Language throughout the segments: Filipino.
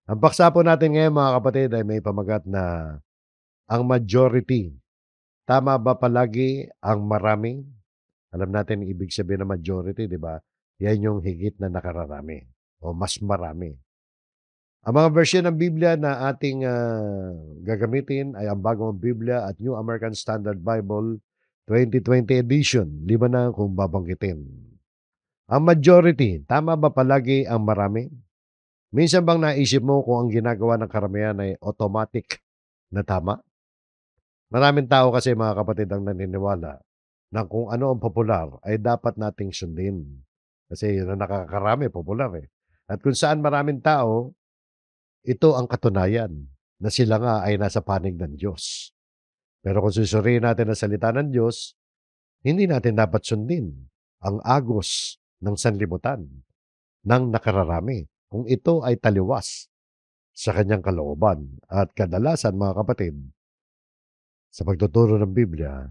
Ang paksa po natin ngayon mga kapatid ay may pamagat na ang majority. Tama ba palagi ang marami? Alam natin ibig sabihin ng majority, 'di ba? Yan yung higit na nakararami o mas marami. Ang mga bersyon ng Biblia na ating gagamitin ay ang Bagong Biblia at New American Standard Bible 2020 edition. 5 na kung babanggitin. Ang majority, tama ba palagi ang marami? Minsan bang naisip mo kung ang ginagawa ng karamihan ay automatic na tama? Maraming tao kasi mga kapatid ang naniniwala na kung ano ang popular ay dapat nating sundin. Kasi yun ang nakakarami, popular eh. At kung saan maraming tao, ito ang katunayan na sila nga ay nasa panig ng Diyos. Pero kung susuriin natin ang salita ng Diyos, hindi natin dapat sundin ang agos ng sanlibutan ng nakararami kung ito ay taliwas sa kanyang kalooban. At kadalasan mga kapatid, sa pagtuturo ng Biblia,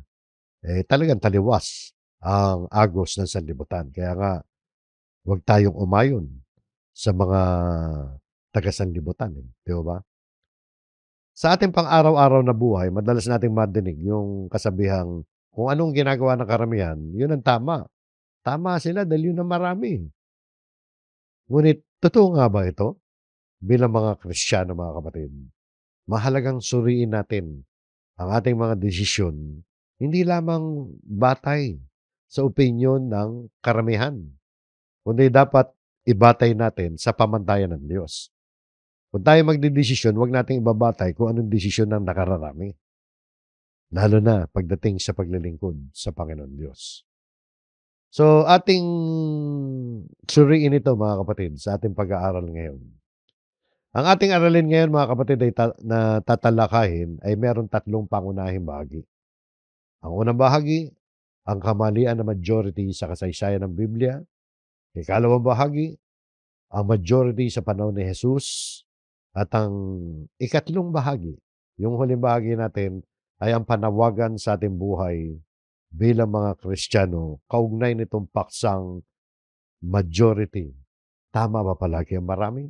talagang taliwas ang agos ng sanlibutan. Kaya nga, huwag tayong umayon sa mga taga-sanlibutan, di ba? Sa ating pang-araw-araw na buhay, madalas nating madinig yung kasabihang kung anong ginagawa ng karamihan, yun ang tama. Tama sila dahil yun ang marami. Ngunit totoo nga ba ito? Bilang mga Kristiyano, mga kapatid, mahalagang suriin natin ang ating mga desisyon, hindi lamang batay sa opinyon ng karamihan, kundi dapat ibatay natin sa pamantayan ng Diyos. Kung tayo magdedesisyon, huwag nating ibabatay kung anong desisyon ng nakararami, lalo na pagdating sa paglilingkod sa Panginoon Diyos. So, ating suriin ito mga kapatid sa ating pag-aaral ngayon. Ang ating aralin ngayon mga kapatid ay na tatalakayin ay meron tatlong pangunahing bahagi. Ang unang bahagi, ang kamalian ng majority sa kasaysayan ng Biblia. Ikalawang bahagi, ang majority sa panahon ni Jesus. At ang ikatlong bahagi, yung huling bahagi natin, ay ang panawagan sa ating buhay bilang mga Kristiyano, kaugnay nitong paksang majority. Tama ba palagi ang marami?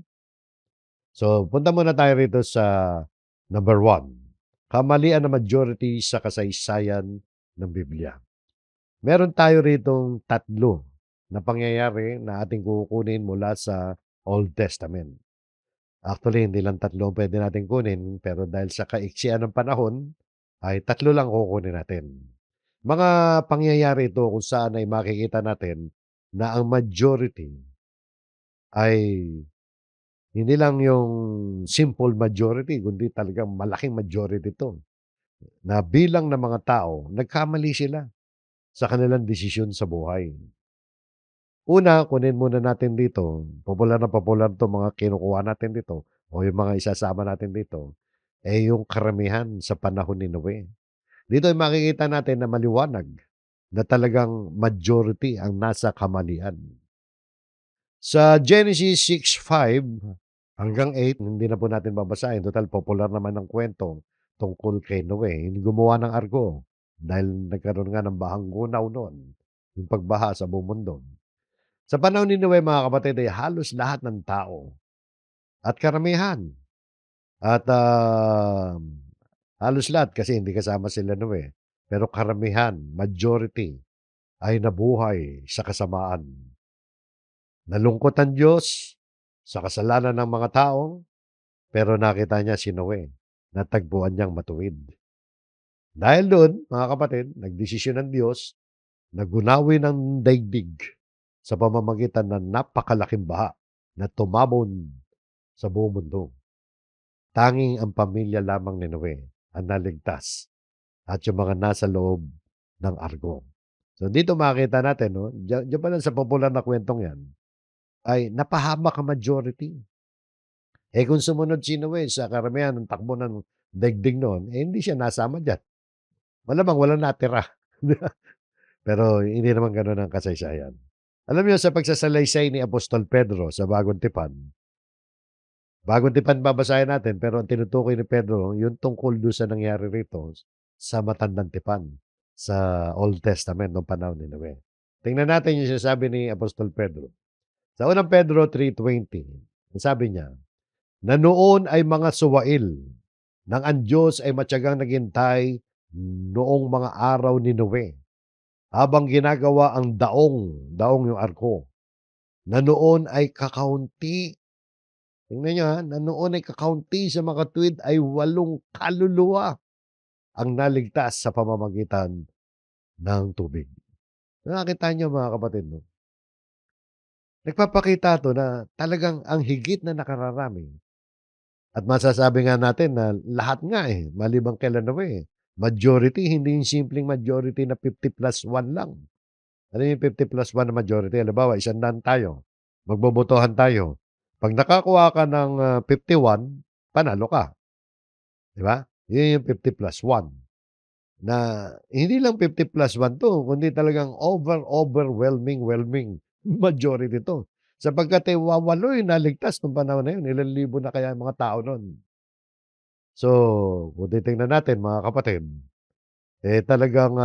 So, punta muna tayo rito sa number one. Kamalian ng majority sa kasaysayan ng Biblia. Meron tayo ritong tatlo na pangyayari na ating kukunin mula sa Old Testament. Actually, hindi lang tatlo ang pwede natin kunin, pero dahil sa kaiksian ng panahon, ay tatlo lang kukunin natin. Mga pangyayari ito kung saan ay makikita natin na ang majority ay hindi lang yung simple majority, kundi talagang malaking majority ito. Na bilang ng mga tao, nagkamali sila sa kanilang desisyon sa buhay. Una, kunin muna natin dito, popular na popular 'tong mga kinukuha natin dito o yung mga isasama natin dito, yung karamihan sa panahon ni Noe. Dito ay makikita natin na maliwanag na talagang majority ang nasa kamalian. Sa Genesis 6:5 hanggang 8, hindi na po natin babasahin, total popular naman ang kwento tungkol kay Noe, yung gumawa ng arko dahil nagkaroon nga ng bahang gunaw noon, yung pagbaha sa buong mundo. Sa panahon ni Noe mga kapatid ay halos lahat ng tao at karamihan at halos lahat kasi hindi kasama sila Noe. Pero karamihan, majority ay nabuhay sa kasamaan. Nalungkot ang Diyos sa kasalanan ng mga tao, pero nakita niya si Noe, natagpuan niyang matuwid. Dahil doon, mga kapatid, nagdesisyon ng Diyos na gunawin ng daigdig sa pamamagitan ng napakalaking baha na tumabon sa buong mundo. Tanging ang pamilya lamang ni Noe ang naligtas at yung mga nasa loob ng argo. So dito makita natin, no, diyan pa lang sa popular na kwentong yan, ay napahamak ang majority. Kung sumunod si Noe sa karamihan ng takbo ng daigdig noon, hindi siya nasama diyan. Malamang walang natira. Pero hindi naman gano'n ang kasaysayan. Alam niyo sa pagsasalaysay ni Apostol Pedro sa Bagong Tipan babasahin natin, pero ang tinutukoy ni Pedro yung tungkol do'n sa nangyari rito sa Matandang Tipan, sa Old Testament nung panahon ni Noe. Tingnan natin yung sinasabi ni Apostol Pedro. Sa unang Pedro 3:20, ang sabi niya, na noon ay mga suwail ng ang Diyos ay matiyagang naghintay noong mga araw ni Noe habang ginagawa ang daong yung arko, na noon ay kakaunti, tingnan niyo, na noon ay kakaunti sa makatuwid ay 8 kaluluwa ang naligtas sa pamamagitan ng tubig. Nakita niyo mga kapatid 'no, nagpapakita 'to na talagang ang higit na nakararami at masasabi nga natin na lahat nga, maliban kay Noe, majority hindi yung simpleng majority na 50+1 lang. Ano yung 50+1 na majority? Halimbawa, 100 tayo, magbobotohan tayo. 'Pag nakakuha ka ng, 51, panalo ka, 'di ba? Yun yung 50+1 na hindi lang 50+1 'to, kundi talagang overwhelming majority 'to. Sapagkat, 8 yung naligtas nung panahon na yun, ilang libo na kaya ang mga tao nun. So, kung titingnan natin mga kapatid, talagang,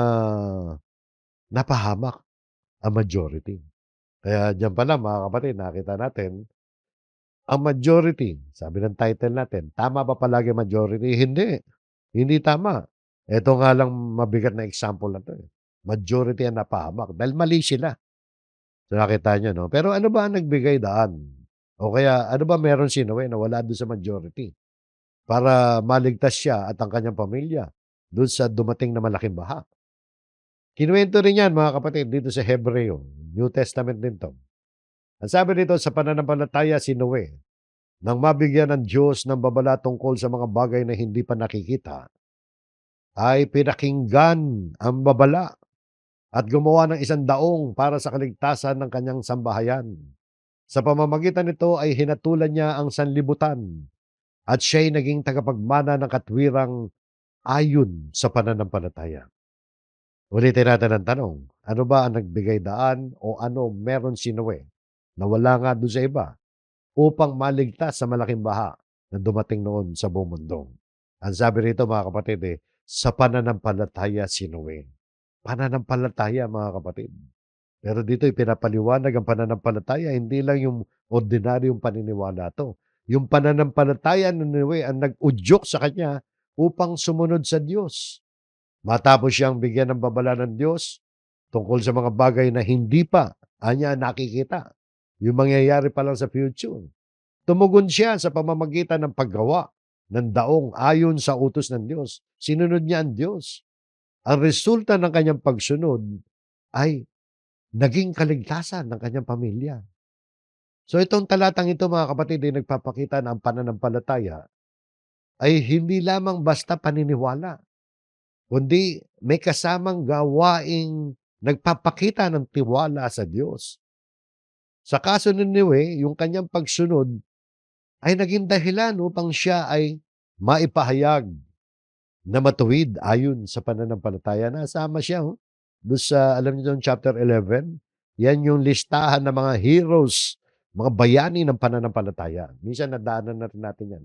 napahamak ang majority. Kaya diyan pa lang mga kapatid nakita natin, ang majority, sabi ng title natin, tama ba palagi majority? Hindi, hindi tama. Ito nga lang mabigat na example na 'to, Majority ang napahamak dahil mali sila. So nakita niyo 'no? Pero ano ba ang nagbigay daan o kaya ano ba meron si Noe na wala dun sa majority para maligtas siya at ang kanyang pamilya dun sa dumating na malaking baha? Kinuwento rin 'yan mga kapatid dito sa Hebreo, New Testament din 'to. Ang sabi dito, sa pananampalataya si Noe, nang mabigyan ng Diyos ng babala tungkol sa mga bagay na hindi pa nakikita, ay pinakinggan ang babala at gumawa ng isang daong para sa kaligtasan ng kanyang sambahayan. Sa pamamagitan nito ay hinatulan niya ang sanlibutan at siya'y naging tagapagmana ng katwirang ayon sa pananampalataya. Ulitin natin ang tanong, ano ba ang nagbigay daan o ano meron si Noe na wala nga doon sa iba upang maligtas sa malaking baha na dumating noon sa buong mundo? Ang sabi rito mga kapatid, sa pananampalataya si Noe. Pananampalataya mga kapatid. Pero dito ipinapaliwanag ang pananampalataya, hindi lang yung ordinaryong paniniwala 'to. Yung pananampalataya ni Noe ang nag-udyok sa kanya upang sumunod sa Diyos. Matapos siyang bigyan ng babala ng Diyos tungkol sa mga bagay na hindi pa anya nakikita, yung mangyayari pa lang sa future. Tumugon siya sa pamamagitan ng paggawa ng daong ayon sa utos ng Diyos. Sinunod niya ang Diyos. Ang resulta ng kanyang pagsunod ay naging kaligtasan ng kanyang pamilya. So itong talatang ito mga kapatid ay nagpapakita na ang pananampalataya ay hindi lamang basta paniniwala, kundi may kasamang gawaing nagpapakita ng tiwala sa Diyos. Sa kaso ni Niwe, yung kanyang pagsunod ay naging dahilan upang siya ay maipahayag na matuwid ayon sa pananampalataya. Nasama siya do'n sa alam niyo do'n chapter 11, 'yan yung listahan ng mga heroes, mga bayani ng pananampalataya. Minsan nadaanan na rin natin 'yan,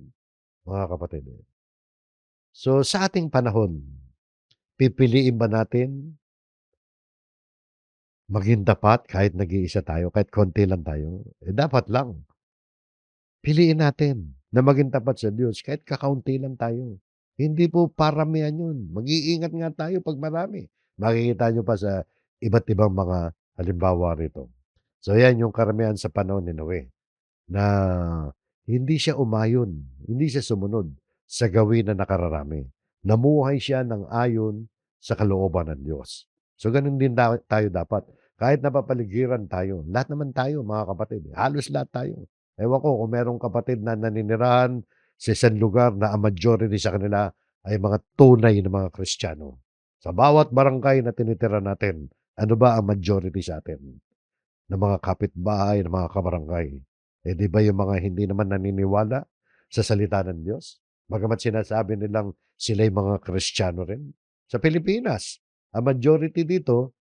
mga kapatid. So, sa ating panahon, pipiliin ba natin maging tapat kahit nag-iisa tayo, kahit konti lang tayo? Dapat lang. Piliin natin na maging tapat sa Diyos kahit kakaunti lang tayo. Hindi po paramihan yun. Mag-iingat nga tayo 'pag marami. Makikita niyo pa sa iba't ibang mga halimbawa rito. So, yan yung karamihan sa panahon ni Noe na hindi siya umayon, hindi siya sumunod sa gawin na nakararami. Namuhay siya ng ayon sa kalooban ng Diyos. So, ganun din tayo dapat. Kahit napapaligiran tayo, lahat naman tayo mga kapatid, halos lahat tayo. Ewan ko kung merong kapatid na naninirahan sa isang lugar na ang majority sa kanila ay mga tunay na mga Kristiyano. Sa bawat barangay na tinitira natin, ano ba ang majority sa atin? Ng mga kapitbahay, ng mga kabarangay. 'Di ba yung mga hindi naman naniniwala sa salita ng Diyos? Bagamat sinasabi nilang sila'y mga Kristiyano rin. Sa Pilipinas, ang majority dito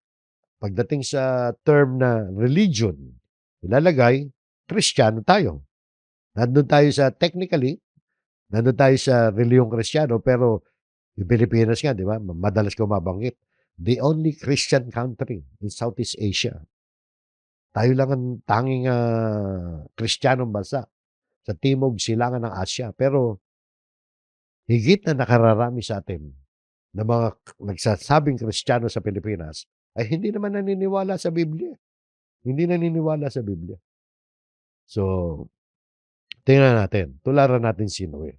pagdating sa term na religion, ilalagay Kristiyano tayo. Nandun tayo sa technically, nandun tayo sa relihiyong Kristiyano pero yung Pilipinas nga 'di ba, madalas ko mabanggit, the only Christian country in Southeast Asia. Tayo lang ang tanging, Kristiyanong bansa sa timog silangan ng Asya. Pero higit na nakararami sa atin na mga nagsasabing Kristiyano sa Pilipinas ay hindi naman naniniwala sa Biblia. Hindi naniniwala sa Biblia. So, tingnan natin, tularan natin si Noe.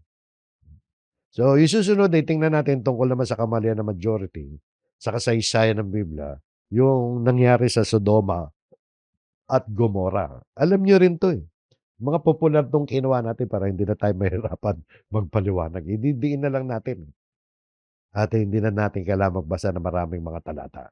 So, yung susunod ay tingnan natin tungkol naman sa kamalian ng majority sa kasaysayan ng Biblia, yung nangyari sa Sodoma at Gomora. Alam niyo rin 'to, eh. Mga popular 'tong kinuha natin para hindi na tayo mahirapan magpaliwanag. Ididiin na lang natin at hindi na natin kailangang magbasa ng maraming mga talata.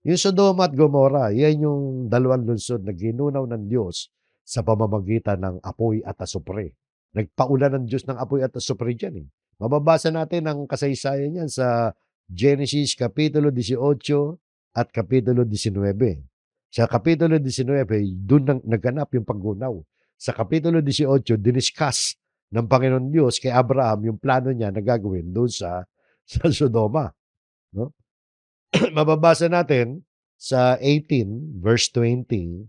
Yung Sodoma at Gomora, yan yung dalawang lungsod na ginunaw ng Diyos sa pamamagitan ng apoy at asupre. Nagpaulan ng Diyos ng apoy at asupre diyan, eh. Mababasa natin ang kasaysayan niyan sa Genesis Kapitulo 18 at Kapitulo 19. Sa Kapitulo 19, dun naganap yung paggunaw. Sa Kapitulo 18, diniscuss ng Panginoon Diyos kay Abraham yung plano niya na gagawin doon sa Sodoma, no? Mababasa natin sa 18 verse 20,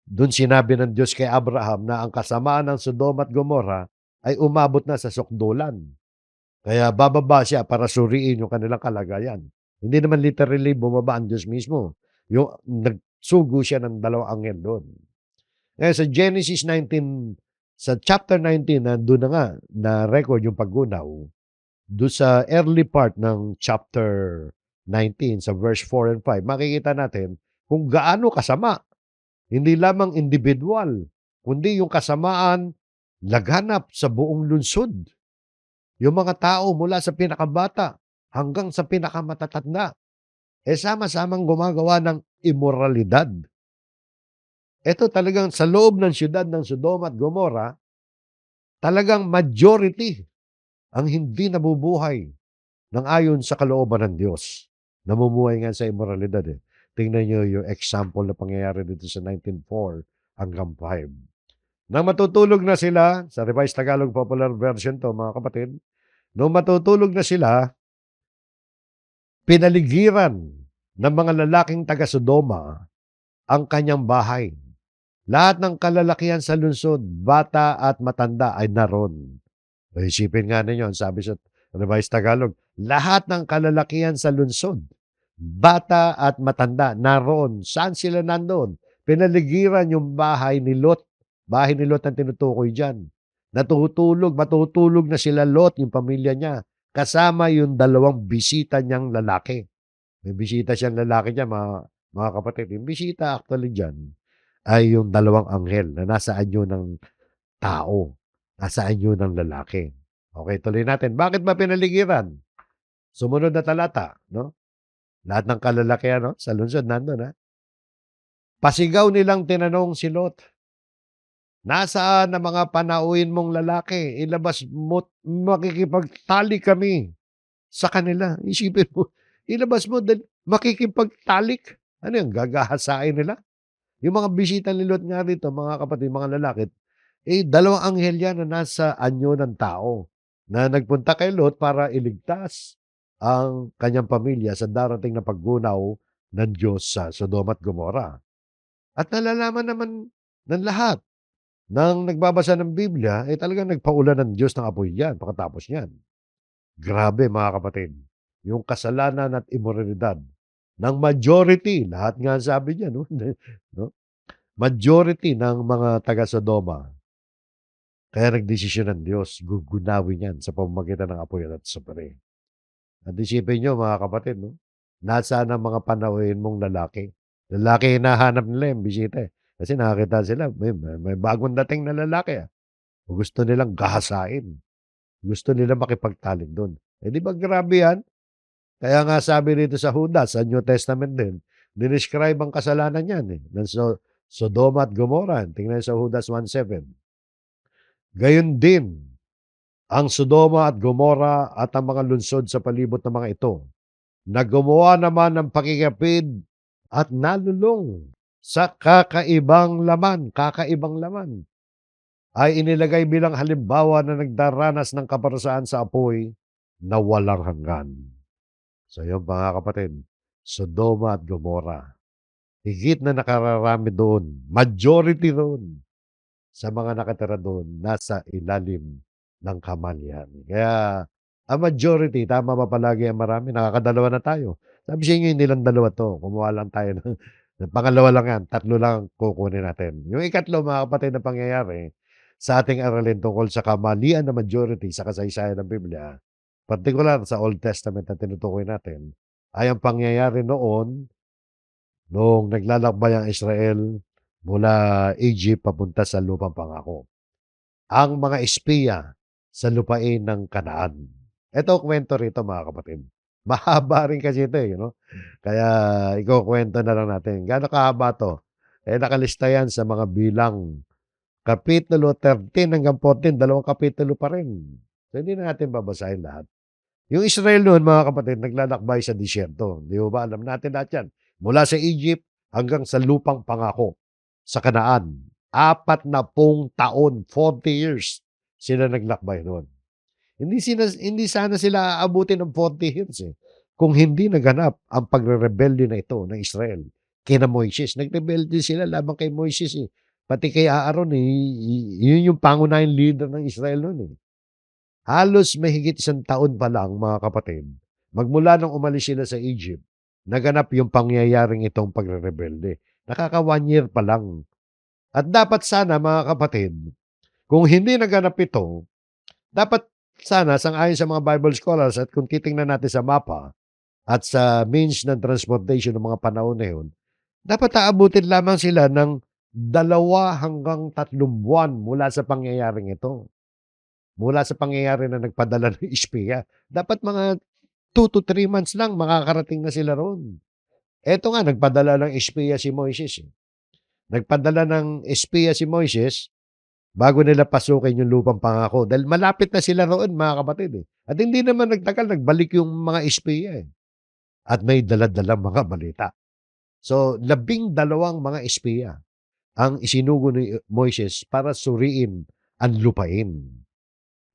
dun sinabi ng Diyos kay Abraham na ang kasamaan ng Sodoma at Gomorra ay umabot na sa sukdulan. Kaya bababa siya para suriin yung kanilang kalagayan. Hindi naman literally bumaba ang Diyos mismo. Yung nagsugo siya ng dalawang anghel doon. Kaya sa Genesis 19, sa chapter 19, na doon na nga na record yung paggunaw, doon sa early part ng chapter 19, sa verse 4 and 5, makikita natin kung gaano kasama. Hindi lamang individual, kundi yung kasamaan laganap sa buong lungsod. Yung mga tao mula sa pinakabata hanggang sa pinakamatatanda, sama-samang gumagawa ng immoralidad. Ito talagang sa loob ng siyudad ng Sodoma at Gomorra, talagang majority ang hindi nabubuhay ng ayon sa kalooban ng Diyos. Namumuhay nga sa immoralidad, eh. Tingnan niyo yung example na pangyayari dito sa 19:4 hanggang 5. Nang matutulog na sila, sa Revised Tagalog Popular Version 'to, mga kapatid, nung matutulog na sila, pinaligiran ng mga lalaking taga Sodoma ang kanyang bahay. Lahat ng kalalakihan sa lungsod, bata at matanda ay naroon. Isipin nga ninyo, sabi sa Revised Tagalog, lahat ng kalalakihan sa lungsod, bata at matanda, naroon. Saan sila nandoon? Pinaligiran yung bahay ni Lot. Bahay ni Lot ang tinutukoy dyan. Matutulog na sila Lot, yung pamilya niya. Kasama yung dalawang bisita niyang lalaki. May bisita siyang lalaki dyan, mga kapatid. Yung bisita actually dyan ay yung dalawang anghel na nasa anyo ng tao. Nasa anyo ng lalaki. Okay, tuloy natin. Bakit ba pinaligiran? Sumunod na talata, no? Lahat ng kalalakihan, no? Sa lungsod, nandun, ha? Pasigaw nilang tinanong si Lot, nasaan ang mga panauhin mong lalaki? Ilabas mo, makikipagtalik kami sa kanila. Isipin mo, ilabas mo, makikipagtalik. Ano yung gagahasain nila? Yung mga bisita ni Lot nga rito, mga kapatid, mga lalaki, dalawang anghel yan na nasa anyo ng tao na nagpunta kay Lot para iligtas ang kanyang pamilya sa darating na paggunaw ng Diyos sa Sodoma at Gomorra. At nalalaman naman ng lahat ng nagbabasa ng Biblia, talagang nagpaulan ng Diyos ng apoy yan pagkatapos yan. Grabe mga kapatid, yung kasalanan at immoralidad ng majority, lahat nga sabi niya, no? No? Majority ng mga taga-Sodoma. Kaya nagdesisyon ng Diyos, gugunawin yan sa pamamagitan ng apoy at asupre. At isipin nyo mga kapatid, no? Nasaan ang mga panauhin mong lalaki? Lalaki hinahanap nila yung bisita, eh. Kasi nakakita sila, may bagong dating na lalaki. Gusto nilang gahasain. Gusto nila makipagtalik doon. Di ba grabe yan? Kaya nga sabi rito sa Judas, sa New Testament din, dinescribe ang kasalanan yan, eh, ng Sodoma at Gomorrah. Tingnan sa Judas 1:7. Gayon din ang Sodoma at Gomorrah at ang mga lungsod sa palibot ng mga ito, na gumawa naman ng pakikapid at nalulong sa kakaibang laman, ay inilagay bilang halimbawa na nagdaranas ng kaparusahan sa apoy na walang hanggan. So yun mga kapatid, Sodoma at Gomorrah. Higit na nakararami doon. Majority doon. sa mga nakatira do'n nasa ilalim ng kamalian. Kaya ang majority, tama ba palagi ang marami? Nakakadalawa na tayo. Sabi sa inyo hindi lang dalawa 'to, kumuha lang tayo ng pangalawa lang 'yan, 3 lang ang kukunin natin. Yung ikatlo mga kapatid na pangyayari sa ating aralin tungkol sa kamalian ng majority sa kasaysayan ng Biblia, partikular sa Old Testament na tinutukoy natin, ay ang pangyayari noong naglalakbay ang Israel mula Egypt papunta sa lupang pangako. Ang mga espiya sa lupain ng Kanaan. Ito kwento rito mga kapatid. Mahaba rin kasi ito eh, Kaya ikukuwento na lang natin. Gaano kahaba 'to? Nakalista yan sa mga bilang. Kapitulo 13 hanggang 14, 2 kapitulo pa rin. So, hindi na natin babasahin lahat. Yung Israel noon, mga kapatid, naglalakbay sa disyerto. Di ba alam natin lahat yan. Mula sa Egypt hanggang sa lupang pangako sa Kanaan. 40 taon, 40 years sila naglakbay noon. Hindi sana sila aabutin ng 40 years eh. Kung hindi naganap ang pagrerebelde na ito ng Israel kina Moises. Nagrebelde sila laban kay Moises eh. Pati kay Aaron eh. Yun yung pangunahing leader ng Israel noon eh. Halos mahigit 1 taon pa lang, mga kapatid, magmula nung umalis sila sa Egypt, naganap yung pangyayaring itong pagrerebelde. Nakaka 1 year pa lang. At dapat sana, mga kapatid, kung hindi naganap ito, dapat sana, sang-ayon sa mga Bible scholars at kung titingnan natin sa mapa at sa means ng transportation ng mga panahon na yun, dapat aabutin lamang sila ng 2 hanggang 3 buwan mula sa pangyayaring ito. Mula sa pangyayari na nagpadala ng espiya. Dapat mga 2 to 3 months lang makakarating na sila roon. Eto nga, nagpadala ng espiya si Moises, eh. Nagpadala ng espiya si Moises bago nila pasukin yung lupang pangako dahil malapit na sila roon, mga kapatid, eh. At hindi naman nagtagal, nagbalik yung mga espiya, eh. At may dala-dalang mga balita. So, 12 mga espiya ang isinugo ni Moises para suriin ang lupain.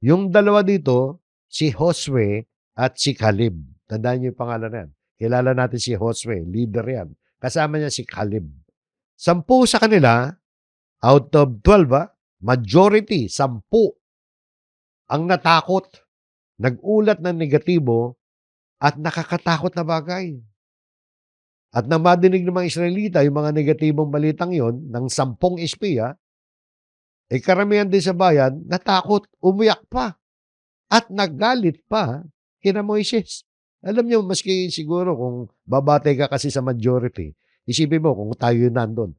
Yung dalawa dito, si Josue at si Caleb. Tandaan niyo yung pangalan na yan. Kilala natin si Josue, leader yan. Kasama niya si Caleb. 10 sa kanila, out of 12, majority, 10 ang natakot, nagulat ng negatibo at nakakatakot na bagay. At nang madinig ng mga Israelita yung mga negatibong balitang yon ng 10 espiya, karamihan din sa bayan, natakot, umiyak pa. At nagalit pa kina Moises. Alam niyo maski siguro kung babate ka kasi sa majority, isipin mo kung tayo yung nandun,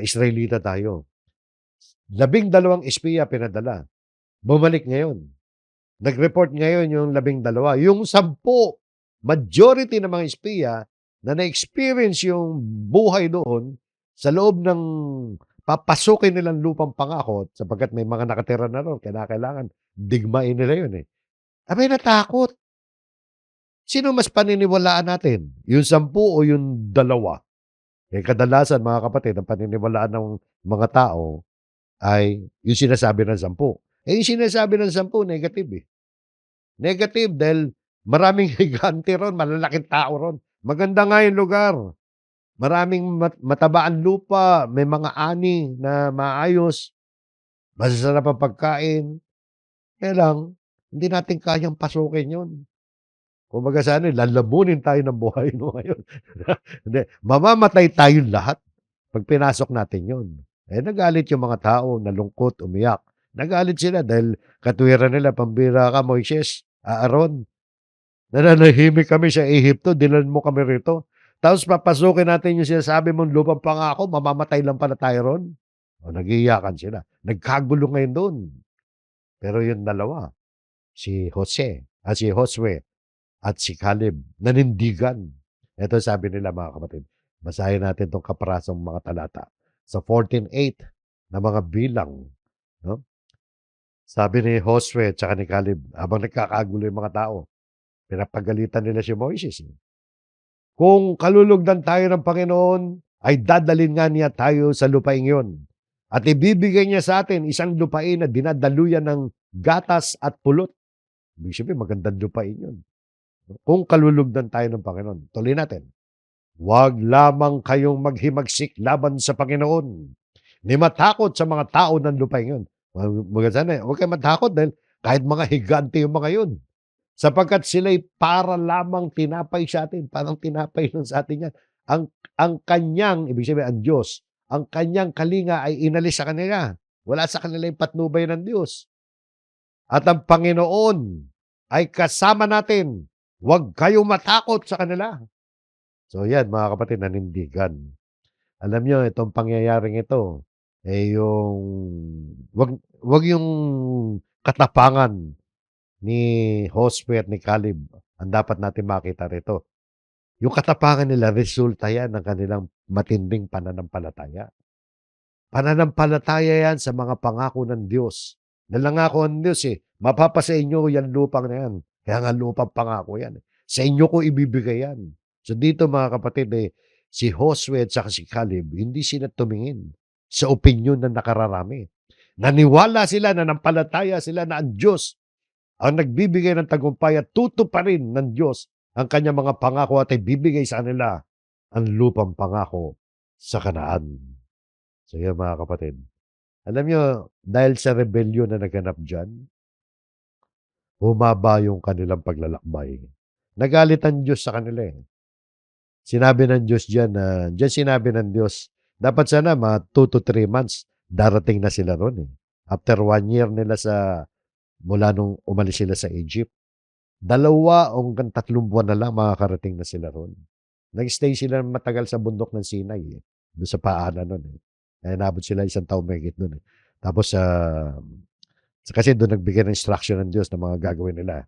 Israelita tayo. 12 espiya pinadala. Bumalik ngayon. Nag-report ngayon yung 12. Yung 10, majority ng mga espiya na na-experience yung buhay doon sa loob ng papasukin nilang lupang pangako sapagkat may mga nakatira na roon, kailangan digmain nila yun eh. Abay natakot. Sino mas paniniwalaan natin? Yung 10 o yung 2? Kadalasan mga kapatid, ang paniniwalaan ng mga tao ay yung sinasabi ng 10. Yung sinasabi ng 10 negative, eh. Negative dahil maraming higante ron, malalaking tao ron. Maganda nga yung lugar. Maraming mataba ang lupa, may mga ani na maayos, masasarap ang pagkain. Kaya lang, hindi natin kayang pasukin yun. Kumbaga sa ano, lalamunin tayo ng buhay mo ngayon. Hindi, mamamatay tayong lahat pag pinasok natin yun. Nagalit yung mga tao, nalungkot, umiyak. Nagalit sila dahil katwiran nila, pambira ka, Moises, Aaron. Nananahimik kami sa Ehipto, dinan mo kami rito. Tapos papasukin natin yung sinasabi mong lupang pangako, mamamatay lang pala tayo ron. Nag-iiyakan sila. Nagkagulo ngayon doon. Pero yung dalawa, si Josue, at si Caleb, nanindigan. Ito sabi nila mga kapatid. Basahin natin itong kaparasong mga talata. Sa 14:8 na mga bilang, no? Sabi ni Josue at ni Caleb, habang nagkakagulo yung mga tao, pinapagalitan nila si Moises. Kung kalulugdan tayo ng Panginoon, ay dadalhin nga niya tayo sa lupain yon. At ibibigay niya sa atin isang lupain na dinadaluyan ng gatas at pulot. Ibig sabihin, magandang lupain yun. Kung kalulugdan tayo ng Panginoon. Tuloy natin. Huwag lamang kayong maghimagsik laban sa Panginoon. Ni matakot sa mga tao ng lupain yun. Maganda sana, huwag kayong matakot dahil kahit mga higante yung mga yun. Sapagkat sila'y para lamang tinapay sa atin, parang tinapay lang sa atin yan. Ang kanyang, ibig sabihin ang Diyos, ang kanyang kalinga ay inalis sa kanila. Wala sa kanila yung patnubay ng Diyos. At ang Panginoon ay kasama natin. Huwag kayong matakot sa kanila. So yan mga kapatid, nanindigan. Alam niyo itong pangyayaring ito, yung wag yung katapangan ni Josue at ni Caleb ang dapat natin makita rito. Yung katapangan nila resulta yan ng kanilang matinding pananampalataya. Pananampalataya yan sa mga pangako ng Diyos. Nangako ang Diyos mapapasa inyo yan lupang na yan. Kaya nga lupang pangako yan. Sa inyo ko ibibigay yan. So dito mga kapatid, si Josue at saka si Caleb, hindi sila tumingin sa opinyon ng nakararami. Naniwala sila, nanampalataya sila na ang Diyos ang nagbibigay ng tagumpay at tutuparin ng Diyos ang kanyang mga pangako at ibibigay sa kanila ang lupang pangako sa Kanaan. So yan mga kapatid. Alam nyo, dahil sa rebellion na naganap dyan, humaba yung kanilang paglalakbay. Nagalit ang Diyos sa kanila Sinabi ng Diyos dyan sinabi ng Diyos, dapat sana mga 2 to 3 months, darating na sila ron After 1 year nila mula nung umalis sila sa Egypt. 2 hanggang 3 buwan na lang makakarating na sila ron. Nag-stay sila matagal sa bundok ng Sinai doon sa paanan nun Kaya nabot sila 1 taon mahigit doon Tapos kasi doon nagbigay ng instruction ng Diyos ng mga gagawin nila.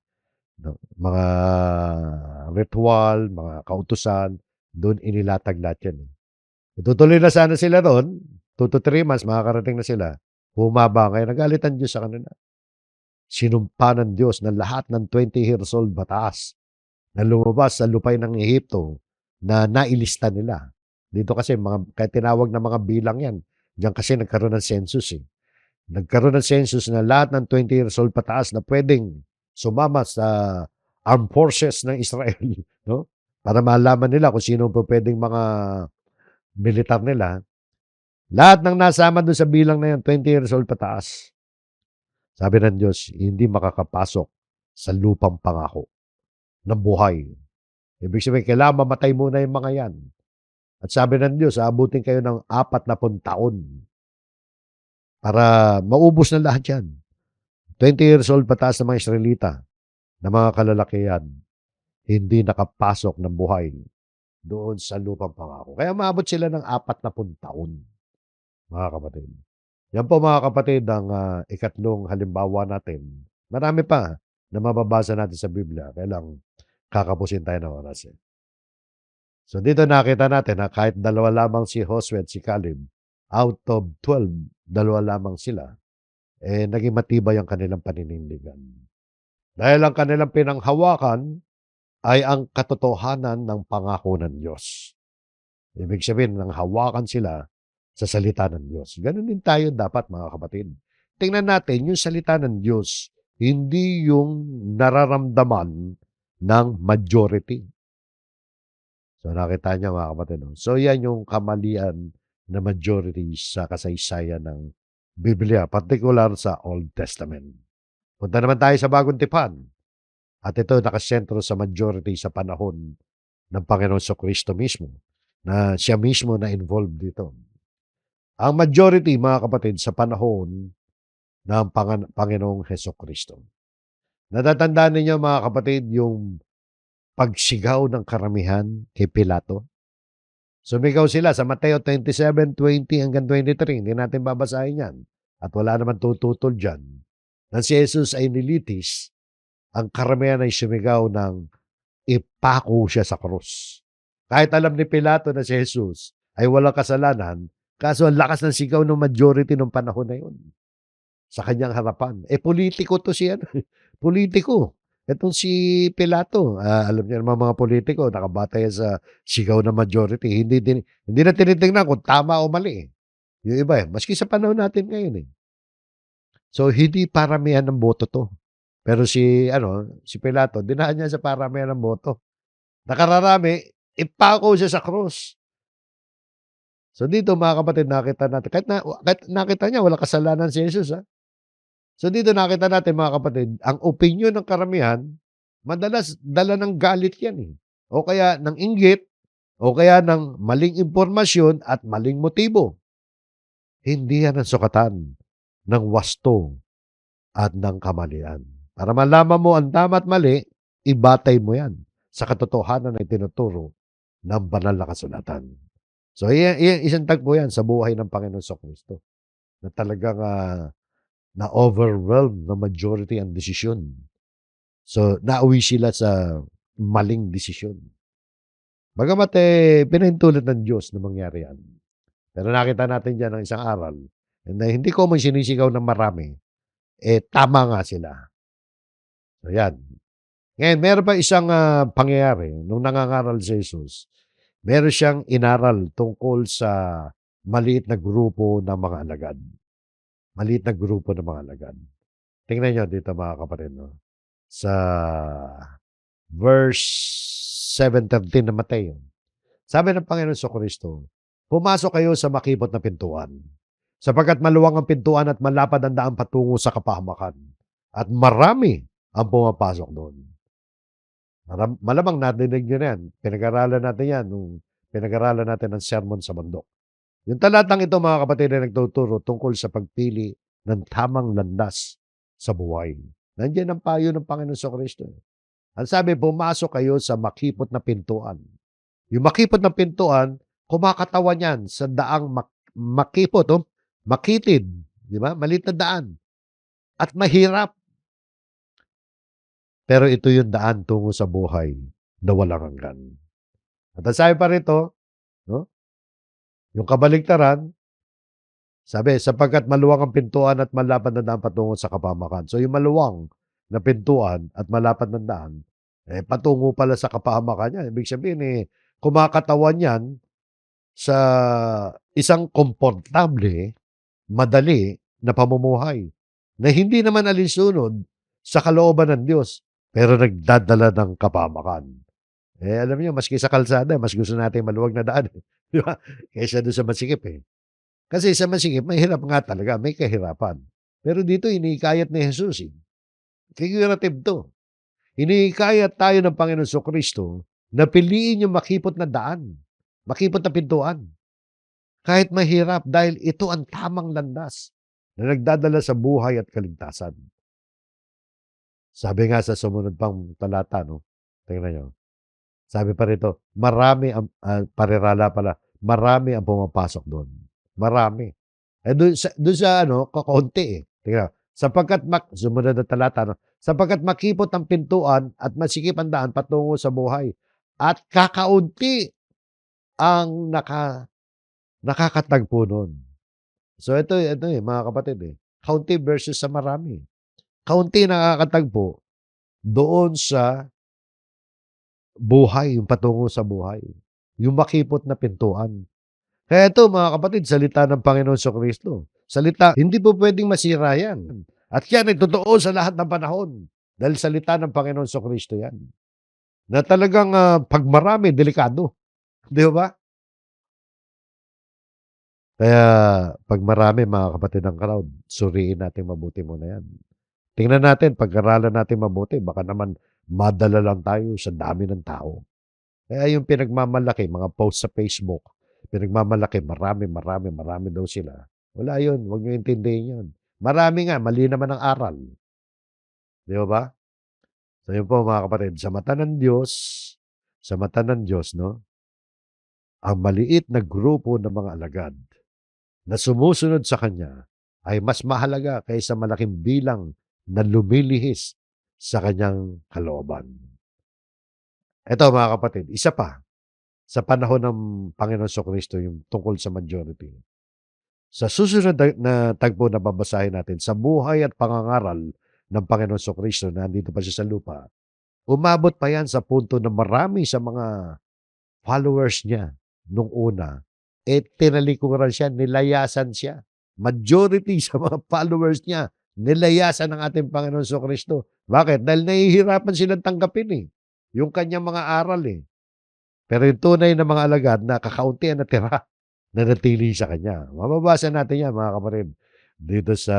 No? Mga ritual, mga kautusan, doon inilatag lahat yan Itutuloy na sana sila doon, 2 to 3 months, makakarating na sila. Humaba kaya nagalit ang Diyos sa kanila. Sinumpa ng Diyos na lahat ng 20 years old batas na lumabas sa lupay ng Ehipto na nailista nila. Dito kasi kaya tinawag na mga bilang yan. Diyan kasi nagkaroon ng census Nagkaroon ng census na lahat ng 20 years old pataas na pwedeng sumama sa armed forces ng Israel. No? Para malaman nila kung sino po pwedeng mga militar nila. Lahat ng nasama doon sa bilang na yan, 20 years old pataas. Sabi ng Diyos, hindi makakapasok sa lupang pangako ng buhay. Ibig sabihin, kailangan mamatay muna yung mga yan. At sabi ng Diyos, aabutin kayo ng 40 taon para maubos na lahat yan. 20 years old pataas ng mga Israelita, na mga kalalakihan, hindi nakapasok ng buhay doon sa lupang pangako. Kaya maabot sila ng 40 taon, mga kapatid. Yan po mga kapatid ang ikatlong halimbawa natin. Marami pa na mababasa natin sa Biblia. Kaya lang kakapusin tayo ng oras So dito nakita natin na kahit 2 lamang si Josue at si Caleb, out of 12, 2 lamang sila, naging matibay ang kanilang paninindigan. Dahil ang kanilang pinanghawakan ay ang katotohanan ng pangako ng Diyos. Ibig sabihin, nanghawakan sila sa salita ng Diyos. Ganun din tayo dapat mga kapatid. Tingnan natin yung salita ng Diyos, hindi yung nararamdaman ng majority. So nakita niya mga kapatid. So yan yung kamalian na majority sa kasaysayan ng Biblia, particular sa Old Testament. Punta naman tayo sa Bagong Tipan. At ito nakasentro sa majority sa panahon ng Panginoon Kristo mismo, na siya mismo na involved dito. Ang majority, mga kapatid, sa panahon ng Panginoong Kristo. Natatandaan ninyo, mga kapatid, yung pagsigaw ng karamihan kay Pilato? Sumigaw sila sa Mateo 27:20 hanggang 23. Hindi natin babasahin yan. At wala naman tututol dyan. Nang si Jesus ay nilitis, ang karamihan ay sumigaw ng ipako siya sa krus. Kahit alam ni Pilato na si Jesus ay walang kasalanan, kaso ang lakas ng sigaw ng majority ng panahon na yun sa kanyang harapan. Politiko to siya. Politiko. Itong si Pilato, alam niyo naman mga politiko, nakabatay sa sigaw ng majority. Hindi na tinitingnan kung tama o mali. Yung iba maski sa panahon natin ngayon So, hindi paramihan ng boto to. Pero si Pilato, dinaan niya sa paramihan ng boto. Nakararami, ipako siya sa krus. So dito mga kapatid nakita natin kahit nakita niya walang kasalanan si Jesus, So dito nakita natin mga kapatid, ang opinyon ng karamihan, madalas dala ng galit yan, o kaya ng inggit, o kaya ng maling impormasyon at maling motibo. Hindi yan ang sukatan ng wasto at ng kamalian. Para malaman mo ang tama at mali, ibatay mo yan sa katotohanan na itinuturo ng banal na kasulatan. So, isang tagpo yan sa buhay ng Panginoon Kristo na talagang na-overwhelm ng majority ang desisyon. So, nauwi sila sa maling desisyon. Bagamat pinahintulot ng Diyos na mangyari yan. Pero nakita natin dyan ang isang aral na hindi ko man sinisigaw ng marami, tama nga sila. So, yan. Ngayon, meron pa isang pangyayari nung nangangaral si Jesus. Meron siyang inaral tungkol sa maliit na grupo ng mga alagad. Maliit na grupo ng mga alagad. Tingnan nyo dito mga kapatid, no? Sa verse 7:13 na Mateo. Sabi ng Panginoon Kristo, pumasok kayo sa makipot na pintuan, sapagkat maluwang ang pintuan at malapad ang daan patungo sa kapahamakan, at marami ang pumapasok doon. Malamang nadinig nyo na yan. Pinag-aralan natin yan nung pinag-aralan natin ang sermon sa bundok. Yung talatang ito, mga kapatid, ay nagtuturo tungkol sa pagpili ng tamang landas sa buhay. Nandiyan ang payo ng Panginoon Kristo. Ang sabi, pumasok kayo sa makipot na pintuan. Yung makipot na pintuan, kumakatawan yan sa daang makipot, makitid, di ba? Malit na daan. At mahirap. Pero ito yung daan tungo sa buhay na walang hanggan. At ang sabi pa rito, no? Yung kabaligtaran, sabi, sapagkat maluwang ang pintuan at malapad na daan patungo sa kapahamakan. So yung maluwang na pintuan at malapad na daan, patungo pala sa kapahamakan yan. Ibig sabihin, kumakatawan yan sa isang komportable, madali na pamumuhay na hindi naman alinsunod sa kalooban ng Diyos, pero nagdadala ng kapahamakan. Alam niyo, maski sa kalsada, mas gusto natin maluwag na daan. Di ba? Kaysa doon sa masikip. Kasi sa masikip, mahirap nga talaga, may kahirapan. Pero dito, inikayat ni Jesus. Figurative to. Inikayat tayo ng Panginoon Kristo na piliin yung makipot na daan, makipot na pintuan. Kahit mahirap dahil ito ang tamang landas na nagdadala sa buhay at kaligtasan. Sabi nga sa sumunod pang talata, no? Tingnan nyo. Sabi pa rito, marami ang, parirala pala, marami ang pumapasok doon. Marami. Doon sa kakaunti Tingnan, sapagkat, sumunod na talata, no? Sapagkat makipot ang pintuan at masikip ang daan patungo sa buhay. At kakaunti ang nakakatagpo nun. So ito mga kapatid, kaunti versus sa marami. Kaunti nakakatagpo doon sa buhay, yung patungo sa buhay. Yung makipot na pintuan. Kaya ito mga kapatid, salita ng Panginoon Kristo. Salita, hindi po pwedeng masira yan. At yan ay totoo sa lahat ng panahon. Dahil salita ng Panginoon Kristo yan. Na talagang pag marami, delikado. Di ba? Kaya pag marami mga kapatid ng crowd, suriin natin mabuti muna yan. Tingnan natin, pag-aralan natin mabuti, baka naman madala lang tayo sa dami ng tao. Kaya yung pinagmamalaki, mga post sa Facebook, pinagmamalaki, marami daw sila. Wala yun, huwag nyo intindihin yun. Marami nga, mali naman ang aral. Di ba? So yun po mga kapatid, sa mata ng Diyos, no? Ang maliit na grupo ng mga alagad na sumusunod sa Kanya ay mas mahalaga kaysa malaking bilang na lumilihis sa Kanyang kalooban. Ito mga kapatid, isa pa, sa panahon ng Panginoon Kristo yung tungkol sa majority. Sa susunod na tagpo na babasahin natin, sa buhay at pangangaral ng Panginoon Kristo na nandito pa siya sa lupa, umabot pa yan sa punto na marami sa mga followers niya nung una, tinalikuran siya, nilayasan siya. Majority sa mga followers niya, nilayasan ng ating Panginoon Kristo. Bakit? Dahil nahihirapan silang tanggapin yung kanyang mga aral Pero yung tunay na mga alagad na kakaunti ang natira, nanatili sa kanya. Mababasa natin 'yan mga kapatid, dito sa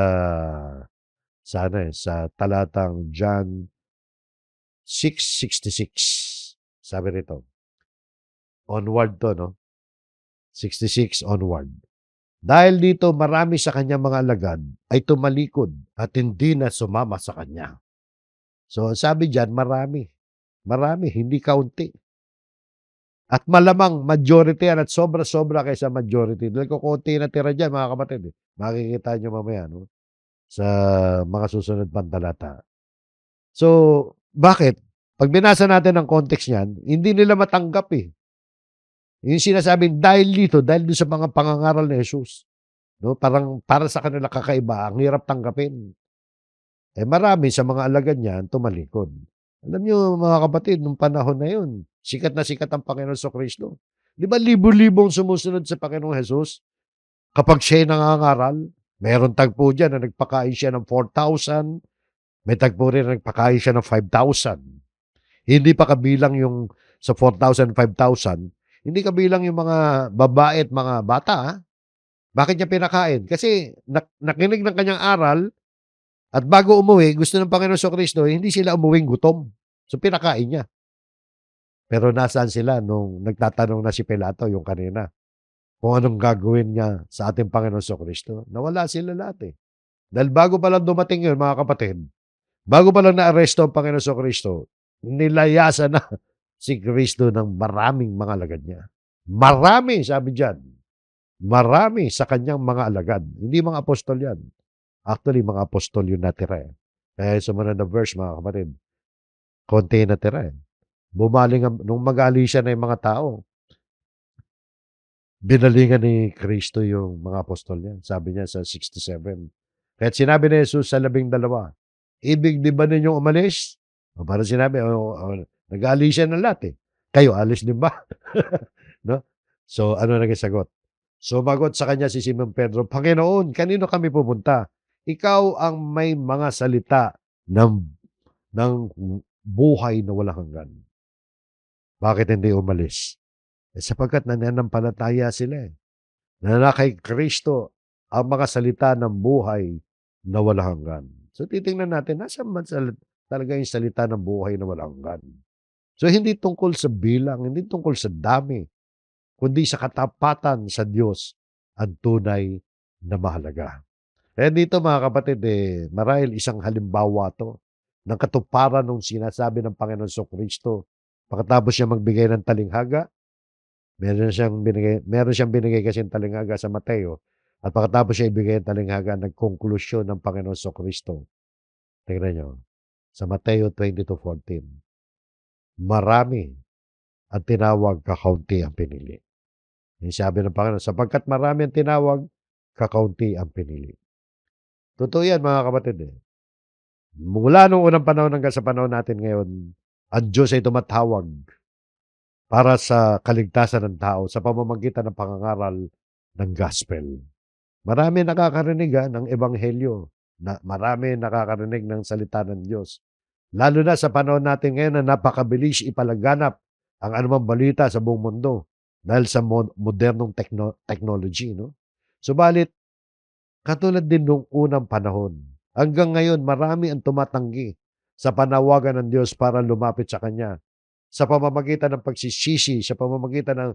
ano, sa talatang John 6:66. Sabi rito, onward 'to 'no, 66 onward. Dahil dito marami sa kanyang mga alagad ay tumalikod at hindi na sumama sa kanya. So, sabi diyan marami, marami hindi kaunti. At malamang majority yan at sobra-sobra kaysa majority dahil kokonti natira diyan mga kapatid, eh. Makikita niyo mamaya 'no, sa mga susunod pang talata. So, bakit? 'Pag binasa natin ang context niyan, hindi nila matanggap, eh. Yung sinasabing dahil dito, dahil dun sa mga pangangaral ni Jesus, 'no, parang para sa kanila kakaiba, ang hirap tanggapin. Eh, marami sa mga alagad niyan tumalikod. Alam niyo mga kapatid nung panahon na yun, sikat na sikat ang Panginoon Jesucristo. 'Di ba libo-libong sumusunod sa Panginoong Hesus kapag siya'y nangangaral? Meron tagpo diyan na nagpakain siya ng 4,000, may tagpo rin na nagpakain siya ng 5,000. Hindi pa kabilang yung sa 4,000, 5,000, hindi kabilang yung mga babae at mga bata, ah. Bakit niya pinakain? Kasi nakinig ng kanyang aral at bago umuwi gusto ng Panginoon Jesucristo hindi sila umuwing gutom. So pinakain niya. Pero nasaan sila nung nagtatanong na si Pilato yung kanina kung anong gagawin niya sa ating Panginoon Jesucristo? Nawala sila lahat, eh. Dahil bago pa lang dumating yun mga kapatid, bago pa lang naaresto ang Panginoon Jesucristo, nilayasan na si Kristo ng maraming mga alagad niya. Marami, sabi diyan. Marami sa kanyang mga alagad. Hindi mga apostol yan. Actually, mga apostol yung natira, eh. Kaya sumunod na verse, mga kapatid, konti natira, eh. Bumaling nung mag-aalisya na yung mga tao, binalingan ni Kristo yung mga apostol niya. Sabi niya sa 67. Kaya't sinabi ni Jesus sa 12, ibig di ba ninyong umalis? O parang sinabi, nag-aalisya na lahat, eh. Kayo, alis din ba? No? So, ano naging sagot? Sumagot sa kanya si Simon Pedro, Panginoon, kanino kami pupunta? Ikaw ang may mga salita ng buhay na walang hanggan. Bakit hindi umalis? Eh, sapagkat nananampalataya sila, eh, na kay Kristo ang mga salita ng buhay na walang hanggan. So titingnan natin, nasaan man talaga yung salita ng buhay na walang hanggan. So hindi tungkol sa bilang, hindi tungkol sa dami, kundi sa katapatan sa Diyos ang tunay na mahalaga. Kaya dito mga kapatid, marahil isang halimbawa to ng katuparan ng sinasabi ng Panginoon Kristo. Pagkatapos siya magbigay ng talinghaga, meron siyang binigay kasing talinghaga sa Mateo. At pagkatapos siya ibigay ang talinghaga, nagkonklusyon ng Panginoon Kristo. Tingnan niyo, sa Mateo 22:14, marami ang tinawag, kakaunti ang pinili. Yung sabi ng Panginoon, sapagkat marami ang tinawag, kakaunti ang pinili. Totoo yan mga kapatid, eh. Mula nung unang panahon hanggang sa panahon natin ngayon, ang Diyos ay tumatawag para sa kaligtasan ng tao sa pamamagitan ng pangangaral ng gospel. Marami nakakarinig ng ebanghelyo, na marami nakakarinig ng salita ng Diyos. Lalo na sa panahon natin ngayon na napakabilis ipalaganap ang anumang balita sa buong mundo dahil sa modernong technology. No? Subalit, katulad din nung unang panahon, hanggang ngayon marami ang tumatanggi sa panawagan ng Diyos para lumapit sa Kanya sa pamamagitan ng pagsisisi, sa pamamagitan ng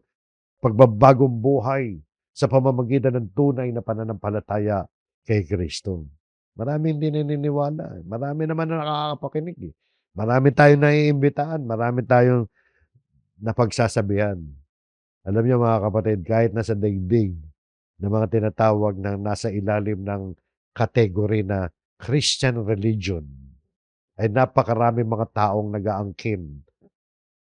pagbabagong buhay, sa pamamagitan ng tunay na pananampalataya kay Kristo. Marami hindi naniniwala. Marami naman na nakakapakinig. Eh. Marami tayong naiimbitahan. Marami tayong napagsasabihan. Alam niyo mga kapatid, kahit nasa daigdig ng mga tinatawag na nasa ilalim ng kategory na Christian religion, ay napakarami mga taong nag-aangkin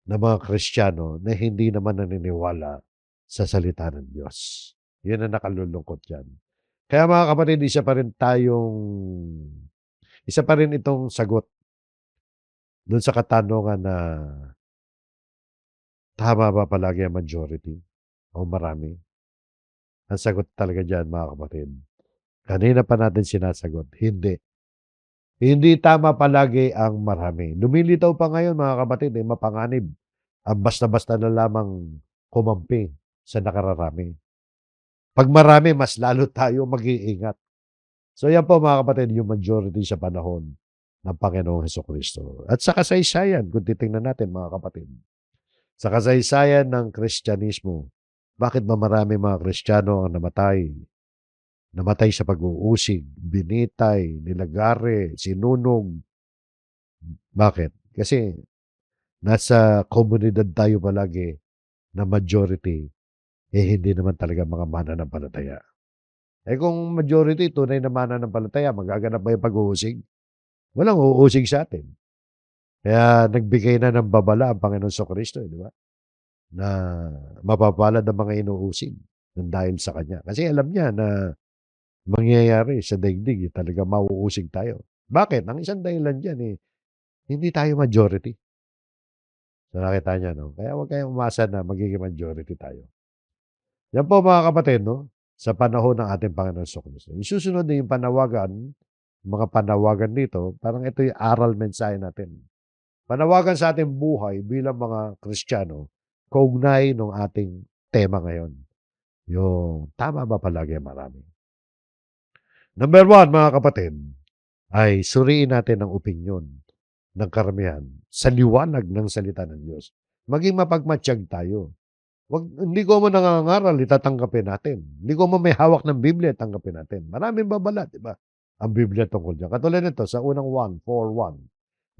na mga Kristiyano na hindi naman naniniwala sa salita ng Diyos. Yun ang nakalulungkot yan. Kaya mga kapatid, isa pa rin itong sagot dun sa katanungan na tama ba palagi ang majority o marami? Ang sagot talaga dyan mga kapatid, kanina pa natin sinasagot, hindi. Hindi tama palagi ang marami. Lumilitaw pa ngayon mga kapatid, mapanganib ang basta-basta na lamang kumampi sa nakararami. 'Pag marami, mas lalo tayo mag-iingat. So yan po mga kapatid, yung majority sa panahon ng Panginoong Hesukristo. At sa kasaysayan, kung titingnan natin mga kapatid, sa kasaysayan ng Kristyanismo, bakit ba marami mga Kristiyano ang namatay? Namatay sa pag-uusig, binitay, nilagare, sinunog. Bakit? Kasi nasa komunidad tayo palagi na majority, hindi naman talaga mga mananampalataya. Kung majority, tunay na mananampalataya, magaganap ba yung pag-uusig? Walang uusig sa atin. Kaya nagbigay na ng babala ang Panginoon Kristo, di ba? Na mapapalad ang mga inuusig ng dahil sa Kanya. Kasi alam niya na mangyayari sa daigdig, talaga mauusig tayo. Bakit? Ang isang dahilan dyan, hindi tayo majority. So nakita niya, no? Kaya huwag kayong umasa na magiging majority tayo. Yan po mga kapatid, no? Sa panahon ng ating Panginoon Kristo. Isusunod na yung panawagan, mga panawagan dito, parang ito yung aral mensahe natin. Panawagan sa ating buhay bilang mga Kristiyano, kaugnay ng ating tema ngayon. Yung tama ba palagi marami? Number 1, mga kapatid, ay suriin natin ang opinyon ng karamihan sa liwanag ng salita ng Diyos. Maging mapagmatsyag tayo. Hindi ko mo nangangaral, itatanggapin natin. Hindi ko mo may hawak ng Biblia, tanggapin natin. Maraming babala, di ba? Ang Biblia tungkol dyan. Katulad nito, sa unang 1:4:1.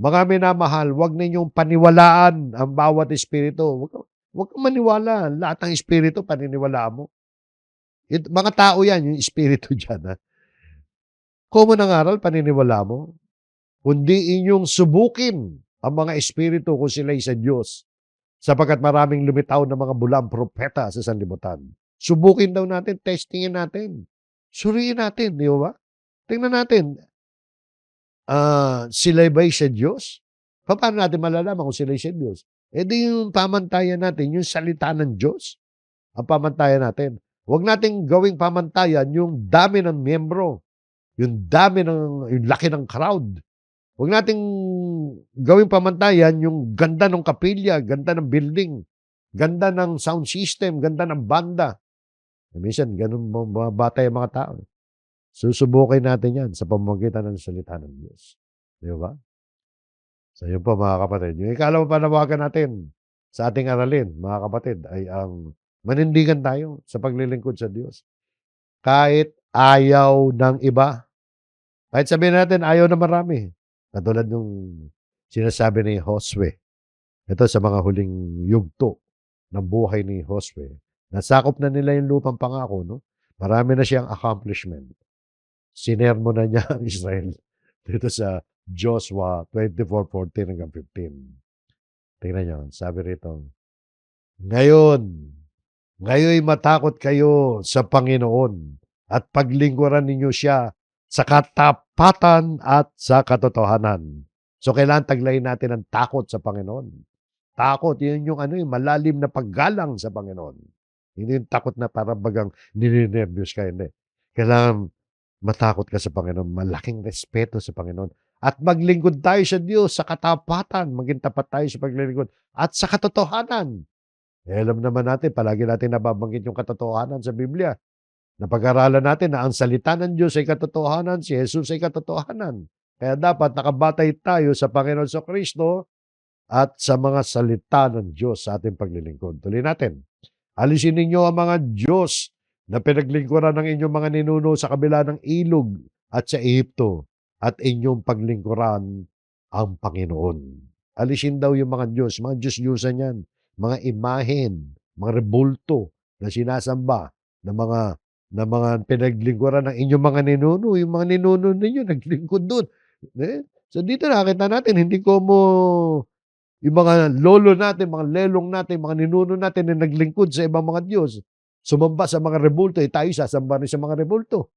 Mga minamahal, huwag ninyong paniwalaan ang bawat espiritu. Huwag kang maniwala. Lahat ng espiritu, paniniwalaan mo. Mga tao yan, yung espiritu dyan. Ha? Kung mo nangaral, paniniwala mo. Kundi inyong subukin ang mga espiritu kung sila'y sa Diyos. Sapagkat maraming lumitaw na mga bulang propeta sa sanlibutan. Subukin daw natin, testingin natin. Suriin natin, di ba? Tingnan natin, sila'y ba'y sa Diyos? Paano natin malalaman kung sila'y sa Diyos? Di yung pamantayan natin, yung salita ng Diyos, ang pamantayan natin. Huwag nating gawing pamantayan yung dami ng miyembro, yung yung laki ng crowd. Huwag nating gawing pamantayan yung ganda ng kapilya, ganda ng building, ganda ng sound system, ganda ng banda. Minsan, ganun mababata yung mga tao. Susubukin natin yan sa pamamagitan ng salita ng Diyos. Di ba? So yun po mga kapatid. Yung ikalawang panawagan natin sa ating aralin, mga kapatid, ay ang manindigan tayo sa paglilingkod sa Diyos. Kahit ayaw ng iba. Kahit sabihin natin, ayaw na marami. Katulad nung sinasabi ni Josue. Ito sa mga huling yugto ng buhay ni Josue. Nasakop na nila yung lupang pangako, no? Marami na siyang accomplishment. Sinermo na niya ang Israel dito sa Joshua 24:14-15. Tingnan niyo, sabi rito, ngayon matakot kayo sa Panginoon at paglingkuran ninyo siya sa katapatan at sa katotohanan. So, kailangan taglayin natin ang takot sa Panginoon. Takot, yun yung malalim na paggalang sa Panginoon. Hindi yung takot na parang bagang nininervyos ka, hindi. Kailangan matakot ka sa Panginoon, malaking respeto sa Panginoon. At maglingkod tayo sa Diyos sa katapatan, maging tapat tayo sa paglilingkod at sa katotohanan. Alam naman natin, palagi natin nababanggit yung katotohanan sa Biblia. Napag-aralan natin na ang salita ng Diyos ay katotohanan, si Jesus ay katotohanan. Kaya dapat nakabatay tayo sa Panginoon Kristo at sa mga salita ng Diyos sa ating paglilingkod. Tuloy natin. Alisin ninyo ang mga Diyos na pinaglingkuran ng inyong mga ninuno sa kabila ng ilog at sa Ehipto at inyong paglingkuran ang Panginoon. Alisin daw yung mga Diyos-Diyusan yan, mga imahen, mga rebulto na sinasamba na mga pinaglingkuran ng inyong mga ninuno. Yung mga ninuno ninyo naglingkod doon. So dito nakita natin, hindi ko mo yung mga lolo natin, mga lelong natin, mga ninuno natin na naglingkod sa ibang mga Diyos, sumamba sa mga rebulto, tayo sasamba rin sa mga rebulto.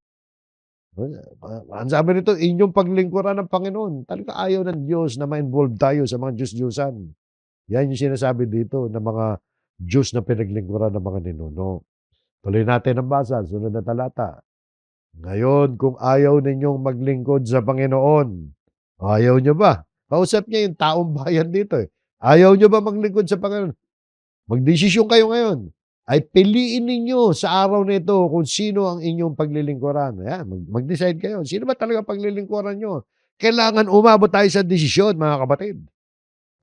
Ang sabi nito, inyong paglingkuran ng Panginoon. Talaga ayaw ng Diyos na ma-involve tayo sa mga Diyos-Diyusan. Yan yung sinasabi dito ng mga Diyos na pinaglingkuran ng mga ninuno. Tuloy natin ang basa, sunod na talata. Ngayon, kung ayaw ninyong maglingkod sa Panginoon, ayaw nyo ba? Kausap niya yung taong bayan dito. Ayaw nyo ba maglingkod sa Panginoon? Magdesisyon kayo ngayon. ay piliin ninyo sa araw na ito kung sino ang inyong paglilingkuran. Ayan, mag-decide kayo. Sino ba talaga paglilingkuran nyo? Kailangan umabot tayo sa desisyon, mga kapatid.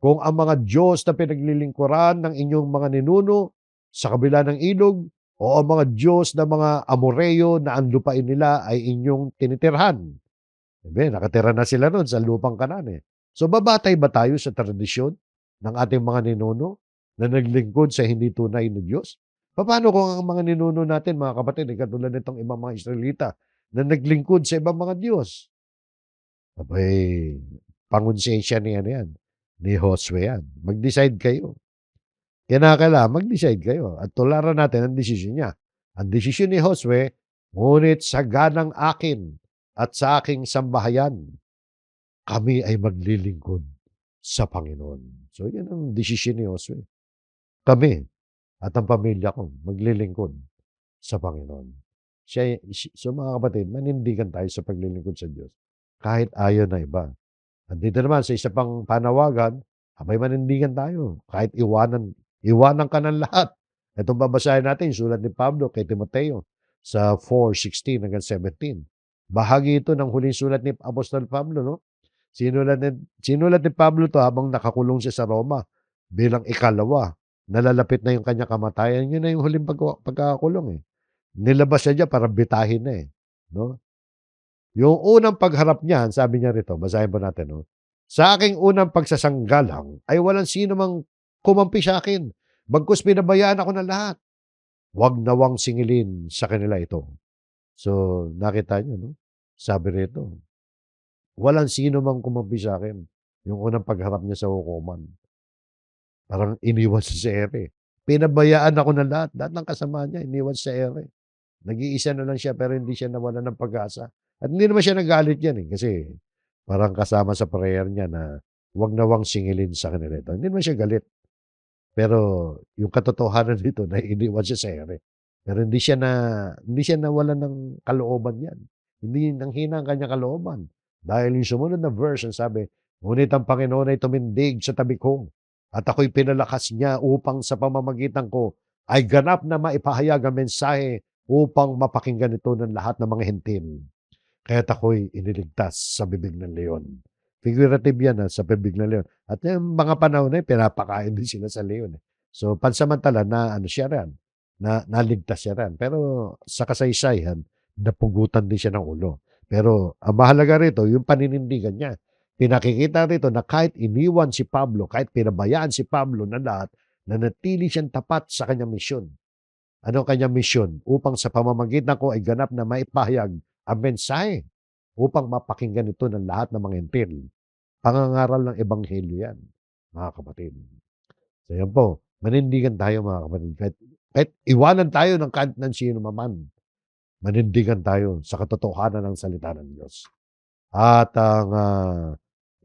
Kung ang mga Diyos na pinaglilingkuran ng inyong mga ninuno sa kabila ng ilog o ang mga Diyos na mga Amoreo na ang lupain nila ay inyong tinitirhan. Nakatira na sila noon sa lupang Kanaan eh. So babatay ba tayo sa tradisyon ng ating mga ninuno na naglingkod sa hindi tunay na Diyos? Paano kung ang mga ninuno natin, mga kapatid, katulad nitong ibang mga Israelita na naglingkod sa ibang mga Diyos? Abay, pangonsensya ni ano yan, ni Josue yan. Mag-decide kayo. Kinakailangan mag-decide kayo at tularan natin ang desisyon niya. Ang desisyon ni Josue, ngunit sa ganang akin at sa aking sambahayan, kami ay maglilingkod sa Panginoon. So, yan ang desisyon ni Josue. Kami at ang pamilya ko maglilingkod sa Panginoon. So mga kapatid, manindigan tayo sa paglilingkod sa Diyos kahit ayaw na iba. At dito naman sa isa pang panawagan, abay manindigan tayo kahit iwanan ka ng lahat. Itong babasahin natin, sulat ni Pablo kay Timoteo sa 4:16 hanggang 17. Bahagi ito ng huling sulat ni Apostol Pablo, no? Sinulat ni Pablo to habang nakakulong siya sa Roma bilang ikalawa. Nalalapit na yung kanyang kamatayan. Yun na yung huling pagkakakulong eh. Nilabas siya dyan para bitahin na eh. No? Yung unang pagharap niyan, sabi niya rito, basahin po natin, no? Sa aking unang pagsasanggalang ay walang sino mang kumampi sa akin. Bagkus pinabayaan ako ng lahat. Huwag nawang singilin sa kanila ito. So, nakita niyo, no? Sabi rito, walang sino mang kumampi sa akin. Yung unang pagharap niya sa hukuman. Parang iniwan siya sa ere. Pinabayaan ako ng lahat. Lahat ng kasama niya, iniwan sa ere. Nag-iisa na lang siya pero hindi siya nawalan ng pag-asa. At hindi naman siya nagalit yan eh. Kasi parang kasama sa prayer niya na wag na wang singilin sa kanila ito. Hindi naman siya galit. Pero yung katotohanan dito na iniwan siya sa ere. Pero hindi siya nawalan ng kalooban yan. Hindi nanghina ang kanyang kalooban. Dahil yung sumunod na verse, ang sabi, ngunit ang Panginoon ay tumindig sa tabi ko at ako'y pinalakas niya upang sa pamamagitan ko ay ganap na maipahayag ang mensahe upang mapakinggan ito ng lahat ng mga hentil. Kaya't ako'y iniligtas sa bibig ng leon. Figurative yan sa bibig ng leon. At yung mga panahon na yun, pinapakain din sila sa leon. So, pansamantala na ano siya rin, na naligtas siya rin. Pero sa kasaysayan, napugutan din siya ng ulo. Pero ang mahalaga rito, yung paninindigan niya. Pinakikita rito na kahit iniwan si Pablo, kahit pinabayaan si Pablo na lahat, nanatili siyang tapat sa kanyang misyon. Ano ang kanyang misyon? Upang sa pamamagitan ko ay ganap na maipahayag ang mensahe upang mapakinggan ito ng lahat ng mga hentil. Pangangaral ng ebanghelyo yan, mga kapatid. So yan po, manindigan tayo mga kapatid. Kahit iwanan tayo ng kahit ng sino maman, manindigan tayo sa katotohanan ng salita ng Diyos. At ang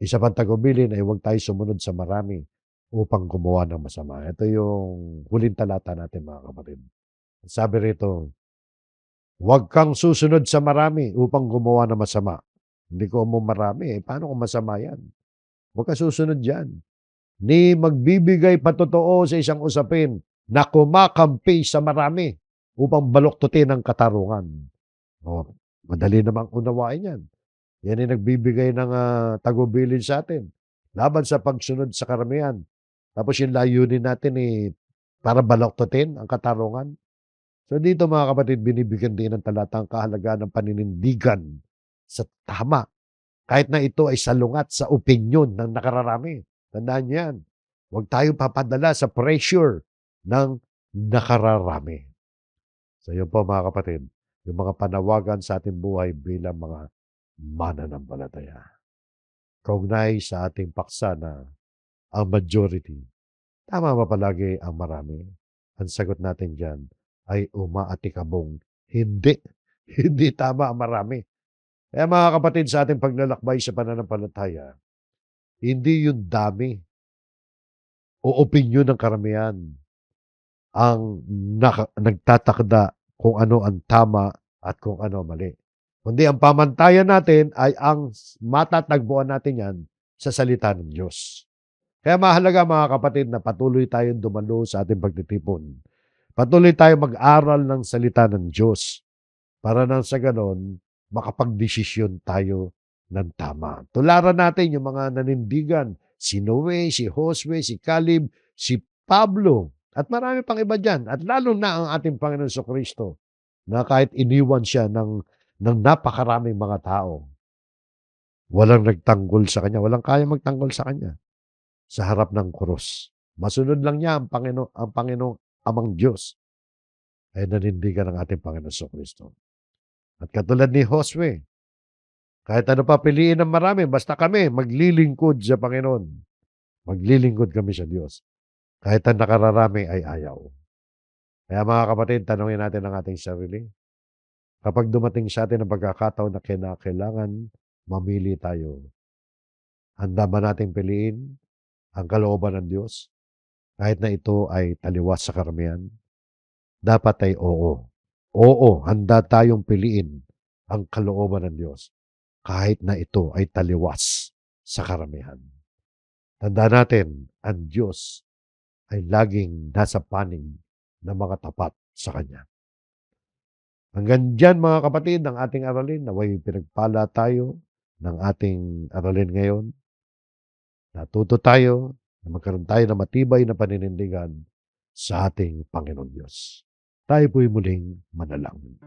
isa pang tagubilin ay huwag tayo sumunod sa marami upang gumawa ng masama. Ito yung huling talata natin mga kapatid. Sabi rito, huwag kang susunod sa marami upang gumawa ng masama. Hindi ko mo marami. Paano kung masama yan? Huwag kang susunod dyan. Ni magbibigay patotoo sa isang usapin na kumakampi sa marami upang baluktutin ang katarungan. O, madali namang unawain yan. Yan ay nagbibigay ng tagubilin sa atin laban sa pagsunod sa karamihan. Tapos yung layunin natin para baluktutin ang katarungan. So dito mga kapatid, binibigyan din ng talatang kahalagahan ng paninindigan sa tama. Kahit na ito ay salungat sa opinyon ng nakararami. Tandaan niyo yan. Huwag tayong papadala sa pressure ng nakararami. So yun po mga kapatid, yung mga panawagan sa ating buhay bilang mga mananampalataya. Kaugnay sa ating paksa na ang majority. Tama ba palagi ang marami? Ang sagot natin dyan ay umaatikabong hindi. Hindi tama ang marami. Kaya mga kapatid, sa ating paglalakbay sa pananampalataya, hindi yung dami o opinyon ng karamihan ang nagtatakda kung ano ang tama at kung ano mali. Kundi ang pamantayan natin ay ang matatagpuan natin yan sa salita ng Diyos. Kaya mahalaga mga kapatid na patuloy tayong dumalo sa ating pagtitipon. Patuloy tayong mag-aral ng salita ng Diyos para nang sa gano'n makapagdesisyon tayo ng tama. Tularan natin yung mga nanindigan, si Noe, si Josue, si Caleb, si Pablo, at marami pang iba diyan. At lalo na ang ating Panginoon Jesucristo na kahit iniwan siya ng napakaraming mga tao, walang nagtanggol sa kanya, walang kayang magtanggol sa kanya sa harap ng krus. Masunod lang niya ang Panginoong Amang Diyos ay nanindigan ng ating Panginoon Jesucristo. At katulad ni Josue, kahit ano pa piliin ng marami, basta kami maglilingkod sa Panginoon. Maglilingkod kami sa Diyos. Kahit ang nakararami ay ayaw. Kaya mga kapatid, tanongin natin ang ating sarili. Kapag dumating sa atin ang pagkakataon na kinakailangan mamili tayo, handa ba nating piliin ang kalooban ng Diyos? Kahit na ito ay taliwas sa karamihan? Dapat ay oo. Oo, handa tayong piliin ang kalooban ng Diyos kahit na ito ay taliwas sa karamihan. Tandaan natin, ang Diyos ay laging nasa panig ng mga tapat sa Kanya. Hanggang diyan mga kapatid ang ating aralin. Naway pinagpala tayo ng ating aralin ngayon. Natuto tayo na magkaroon tayo ng matibay na paninindigan sa ating Panginoon Diyos. Tayo po'y muling manalangin.